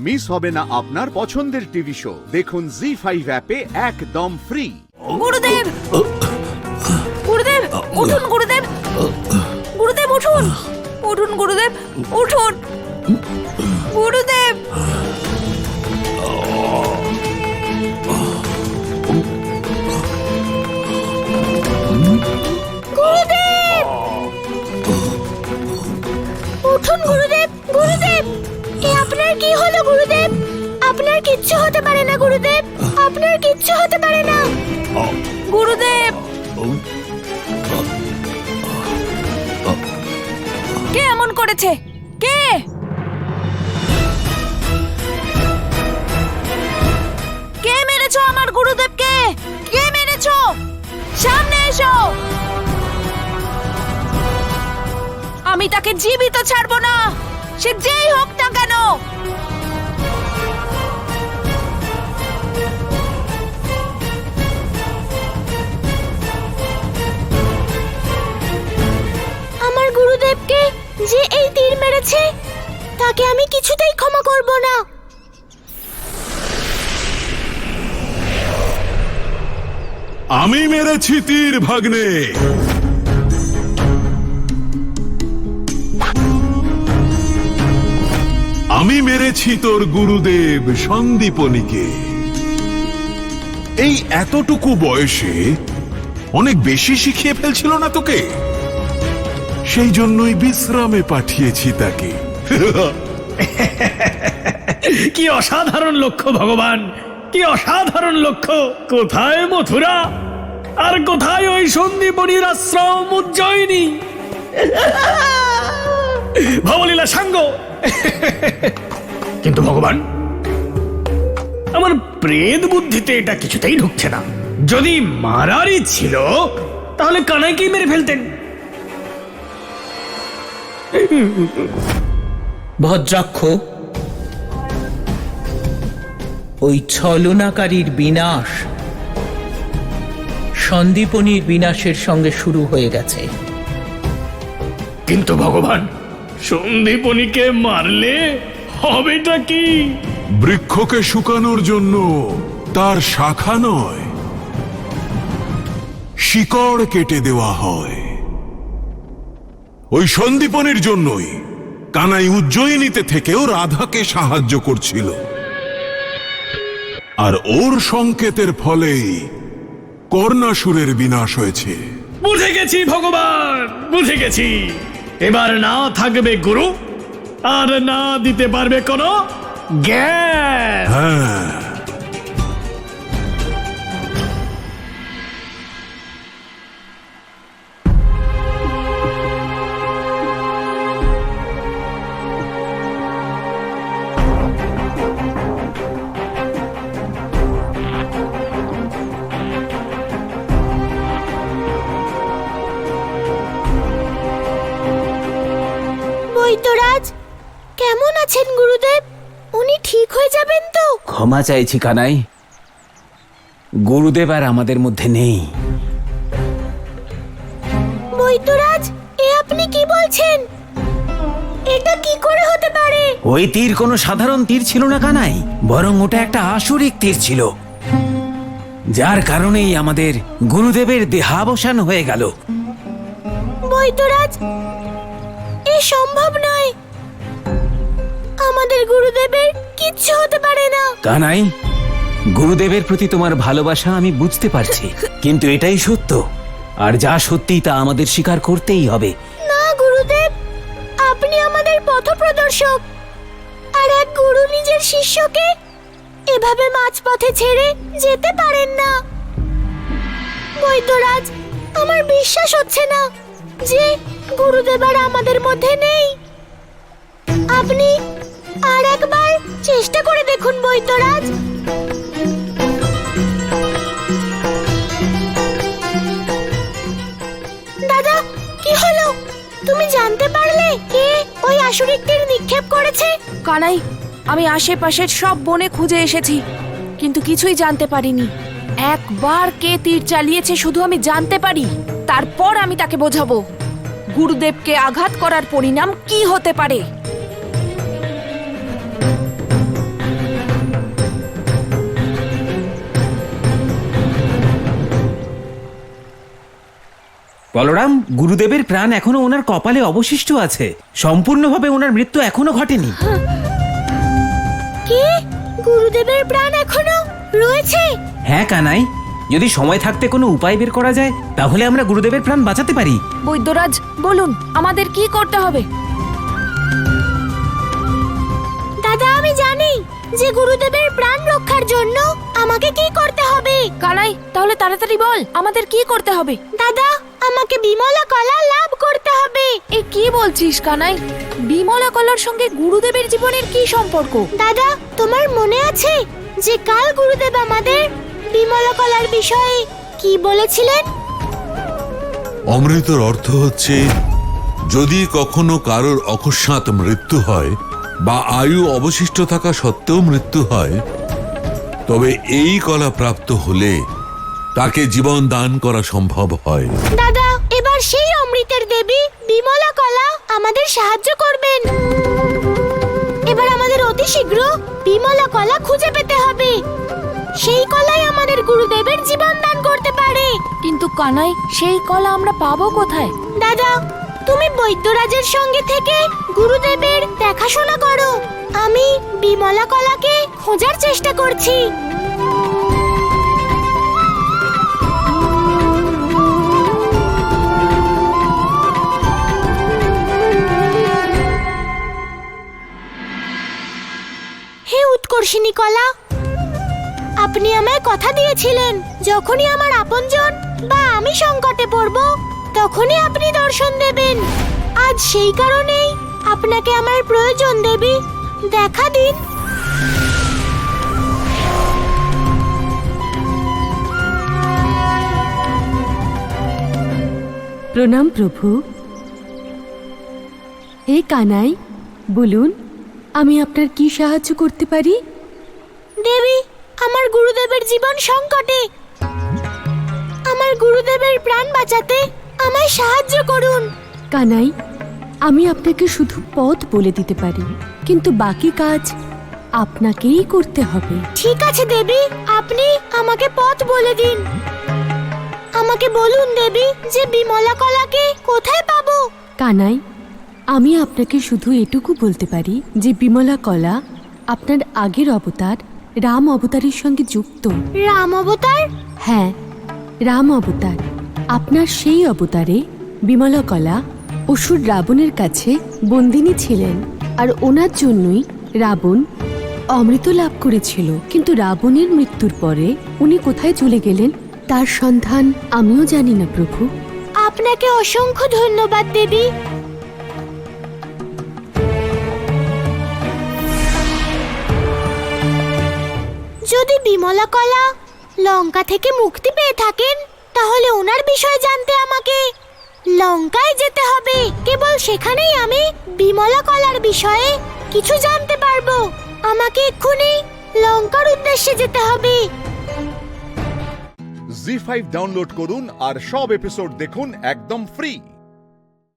Miss হবে না আপনার পছন্দের টিভি শো। দেখুন জি5 অ্যাপে একদম ফ্রি। গুরুদেব, গুরুদেব উঠুন, গুরুদেব, গুরুদেব উঠুন, উঠুন গুরুদেব, উঠুন গুরুদেব। গুরুদেব উঠুন, গুরুদেব, গুরুদেব এ আপনার কি হলো গুরুদেব? আপনার কিচ্ছু হতে পারে না গুরুদেব, আপনার কিচ্ছু হতে পারে না গুরুদেব। কে এমন করেছে? কে? কে মেরেছো আমার গুরুদেবকে? কে মেরেছো? সামনে এসো, আমি তাকে জীবিত ছাড়বো না, সে যেই হোক না কেন। আমার গুরুদেবকে যে এই তীর মেরেছে তাকে আমি কিছুতেই ক্ষমা করব না। আমি মেরেছি তীর ভাগ্নে। আমি মেরেছি তোর গুরুদেব সন্দীপনীকে। এই এতটুকু বয়সে অনেক বেশি শিখিয়ে ফেলছিল না তোকে? সেই জন্যই বিশ্রামে পাঠিয়েছি তাকে। কি অসাধারণ লক্ষ্য ভগবান, কি অসাধারণ লক্ষ্য! কোথায় মথুরা আর কোথায় ওই সন্দীপনীর আশ্রম উজ্জয়িনী? ভবলীলা সাঙ্গ। কিন্তু ভগবান, আমার প্রেত বুদ্ধিতে এটা কিছুতেই ঢুকছে না। যদি মারারই ছিল তাহলে কানাইকেই মেরে ফেলতেন। ভদ্রাক্ষ, ওই ছলনাকারীর বিনাশ সন্দীপনীর বিনাশের সঙ্গে শুরু হয়ে গেছে। কিন্তু ভগবান, সন্দীপনীকে মারলে হবেটা কি? বৃক্ষকে শুকানোর জন্য তার শাখা নয়, শিকড় কেটে দেওয়া হয়। ওই সন্দীপনীর জন্যই কানাই উজ্জয়িনীতে থেকেও রাধাকে সাহায্য করছিল, আর ওর সংকেতের ফলেই কর্ণাসুরের বিনাশ হয়েছে। বুঝে গেছি ভগবান, বুঝে গেছি। এবার না থাকবে গুরু, আর না দিতে পারবে কোনো জ্ঞান। হ্যাঁ, বৈদ্যরাজ কেমন আছেন গুরুদেব? উনি ঠিক হয়ে যাবেন তো? ক্ষমা চাইছি কানাই, গুরুদেব আর আমাদের মধ্যে নেই। বৈদ্যরাজ, এ আপনি কি বলছেন? এটা কি করে হতে পারে? ওই তীর কোনো সাধারণ তীর ছিল না কানাই, বরং ওটা একটা আসুরিক তীর ছিল, যার কারণেই আমাদের গুরুদেবের দেহাবসান হয়ে গেল। বৈদ্যরাজ, এ সম্ভব নয়। আমাদের গুরুদেবের কিচ্ছু হতে পারে না। কানাই, গুরুদেবের প্রতি তোমার ভালোবাসা আমি বুঝতে পারছি, কিন্তু এটাই সত্য, আর যা সত্যি তা আমাদের স্বীকার করতেই হবে। না গুরুদেব, আপনি আমাদের পথপ্রদর্শক, আর এক গুরু নিজের শিষ্যকে এভাবে মাঝপথে ছেড়ে যেতে পারেন না। বৈদ্যরাজ, আমার বিশ্বাস হচ্ছে না যে গুরুদেব আর আমাদের মধ্যে নেই। আপনি আর একবার চেষ্টা করে দেখুন বৈদ্যরাজ। দাদা, কি হলো? তুমি জানতে পারলে কে ওই আসুরিক তীর নিক্ষেপ করেছে? কানাই, আমি আশেপাশের সব বনে খুঁজে এসেছি, কিন্তু কিছুই জানতে পারিনি। একবার কে তীর চালিয়েছে শুধু আমি জানতে পারি, তারপর আমি তাকে বোঝাবো গুরুদেবকে আঘাত করার পরিণাম কি হতে পারে। বলরাম, গুরুদেবের প্রাণ এখনো ওনার কপালে অবশিষ্ট আছে, সম্পূর্ণভাবে ওনার মৃত্যু এখনো ঘটেনি। কি গুরুদেবের প্রাণ এখনো রয়েছে? হ্যাঁ কানাই, যদি সময় থাকতে কোনো উপায় বের করা যায় তাহলে আমরা গুরুদেবের প্রাণ বাঁচাতে পারি। বৈদ্যরাজ বলুন আমাদের কি করতে হবে? দাদা, আমি জানি যে গুরুদেবের প্রাণ রক্ষার জন্য আমাকে কি করতে হবে। কানাই, তাহলে তাড়াতাড়ি বল আমাদের কি করতে হবে? দাদা, আমাকে বিমলা কলা লাভ করতে হবে। এ কি বলছিস কানাই? বিমলা কলার সঙ্গে গুরুদেবের জীবনের কি সম্পর্ক? দাদা, তোমার মনে আছে যে কাল গুরুদেব আমাদের বিমলা কলার বিষয়ে কি বলেছিলেন? অমৃতর অর্থ হচ্ছে যদি কখনো কারোর অকস্মাৎ মৃত্যু হয় বা আয়ু অবশিষ্ট থাকা সত্ত্বেও মৃত্যু হয়, তবে এই কলা প্রাপ্ত হলে তাকে জীবন দান করা সম্ভব হয়। দাদা, এবার সেই অমৃতের দেবী বিমলা কলা আমাদের সাহায্য করবেন। এবার আমাদের অতি শীঘ্র বিমলা কলা খুঁজে পেতে হবে। সেই কলাই আমাদের গুরুদেবের জীবন দান করতে পারে। কিন্তু কানাই, সেই কলা আমরা পাবো কোথায়? দাদা, তুমি বৈদ্যরাজের সঙ্গে থেকে গুরুদেবের দেখাশোনা করো। আমি বিমলা কলাকে খোঁজার চেষ্টা করছি। হে উৎকর্ষিণী কলা, আপনি আমায় কথা দিয়েছিলেন যখনই আমার আপনজন বা আমি সংকটে পড়ব তখনই আপনি দর্শন দেবেন। আজ সেই কারণেই আপনাকে আমার প্রয়োজন দেবী, দেখা দিন। প্রণাম প্রভু। হে কানাই, বলুন আমি আপনার কি সাহায্য করতে পারি? দেবী, আমার গুরুদেবের জীবন সংকটে। আমার গুরুদেবের প্রাণ বাঁচাতে আমায় সাহায্য করুন। কানাই, আমি আপনাকে শুধু পথ বলে দিতে পারি, কিন্তু বাকি কাজ আপনাকেই করতে হবে। ঠিক আছে দেবী, আপনি আমাকে পথ বলে দিন। আমাকে বলুন দেবী যে বিমলা কলাকে কোথায় পাবো। কানাই, আমি আপনাকে শুধু এটুকু বলতে পারি যে বিমলা কলা আপনার আগের অবতার রাম অবতারের সঙ্গে যুক্ত। রাম অবতার? হ্যাঁ, রাম অবতার। আপনার সেই অবতারে বিমলা কলা অসুর রাবণের কাছে বন্দিনী ছিলেন, আর ওনার জন্যই রাবণ অমৃত লাভ করেছিল। কিন্তু রাবণের মৃত্যুর পরে উনি কোথায় চলে গেলেন তার সন্ধান আমিও জানি না প্রভু। আপনাকে অসংখ্য ধন্যবাদ দেবী। যদি বিমলা কলা লঙ্কা থেকে মুক্তি পেয়ে থাকেন তাহলে ওনার বিষয়ে জানতে আমাকে লঙ্কায় যেতে হবে। কেবল সেখানেই আমি বিমলা কলার বিষয়ে কিছু জানতে পারবো। আমাকে এক্ষুনি লঙ্কার উদ্দেশ্যে যেতে হবে। জি5 ডাউনলোড করুন আর সব এপিসোড দেখুন একদম ফ্রি।